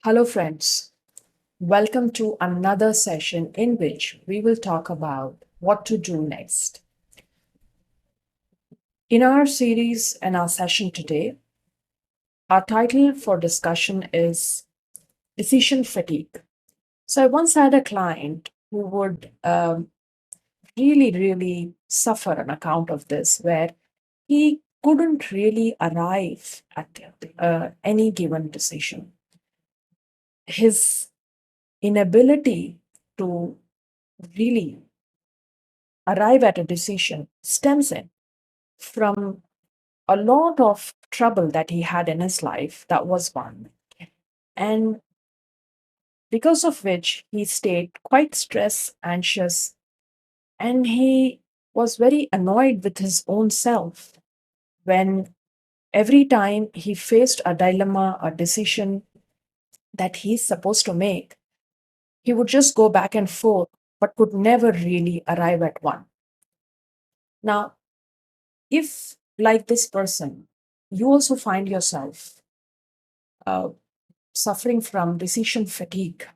Hello, friends. Welcome to another session in which we will talk about what to do next. In our series and our session today, our title for discussion is Decision Fatigue. So, I once had a client who would really suffer on account of this, where he couldn't really arrive at any given decision. His inability to really arrive at a decision stems in from a lot of trouble that he had in his life. That was one. And because of which he stayed quite stressed, anxious, and he was very annoyed with his own self when every time he faced a dilemma, a decision that he's supposed to make, he would just go back and forth, but could never really arrive at one. Now, if, like this person, you also find yourself uh, suffering from decision fatigue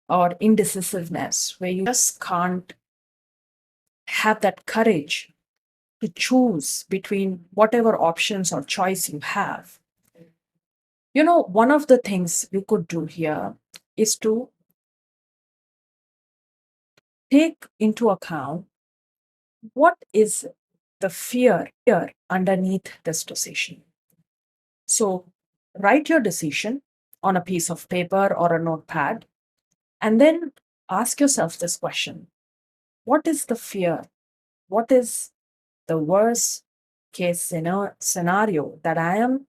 or indecisiveness, where you just can't have that courage to choose between whatever options or choice you have. One of the things you could do here is to take into account what is the fear underneath this decision. So, write your decision on a piece of paper or a notepad, and then ask yourself this question: what is the fear? What is the worst case scenario that I am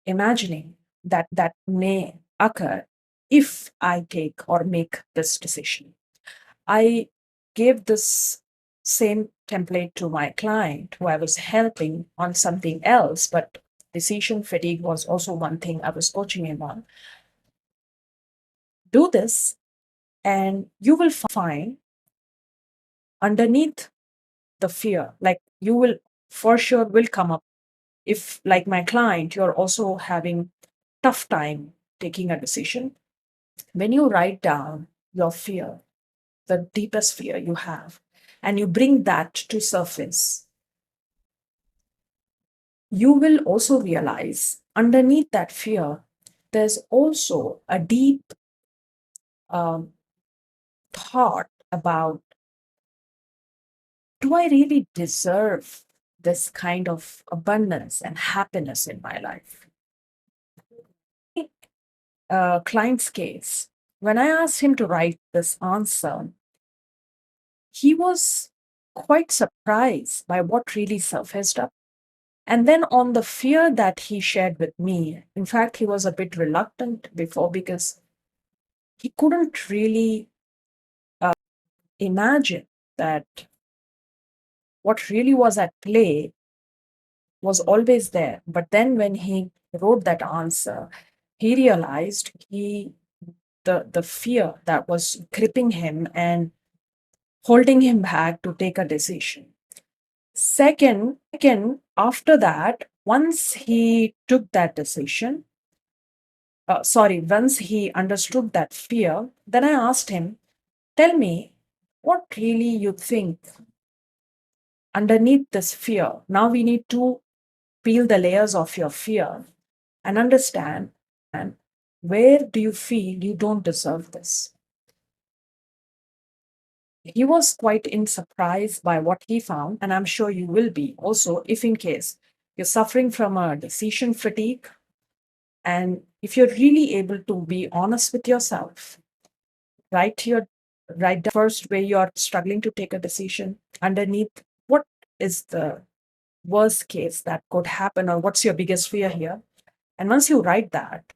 imagining that may occur if I take or make this decision? I gave this same template to my client who I was helping on something else, but decision fatigue was also one thing I was coaching him on. Do this, and you will find underneath the fear, like you will for sure will come up. If, like my client, you're also having tough time taking a decision, when you write down your fear, the deepest fear you have, and you bring that to surface, you will also realize underneath that fear there's also a deep um, thought about, do I really deserve this kind of abundance and happiness in my life? Client's case, when I asked him to write this answer, he was quite surprised by what really surfaced up. And then on the fear that he shared with me, in fact, he was a bit reluctant before because he couldn't really imagine that what really was at play was always there. But then when he wrote that answer, he realized the fear that was gripping him and holding him back to take a decision. Second, after that, once he took that decision, once he understood that fear, then I asked him, tell me what really you think underneath this fear. Now we need to peel the layers of your fear and understand, and where do you feel you don't deserve this? He was quite in surprise by what he found, and I'm sure you will be also if in case you're suffering from a decision fatigue, and if you're really able to be honest with yourself, write your write down first where you're struggling to take a decision, underneath what is the worst case that could happen, or what's your biggest fear here. And once you write that,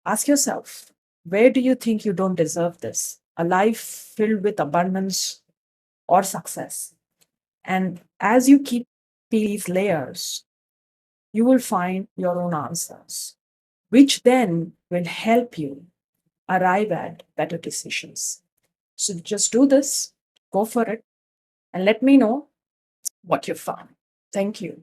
ask yourself, where do you think you don't deserve this? A life filled with abundance or success. And as you keep these layers, you will find your own answers, which then will help you arrive at better decisions. So just do this, go for it, and let me know what you found. Thank you.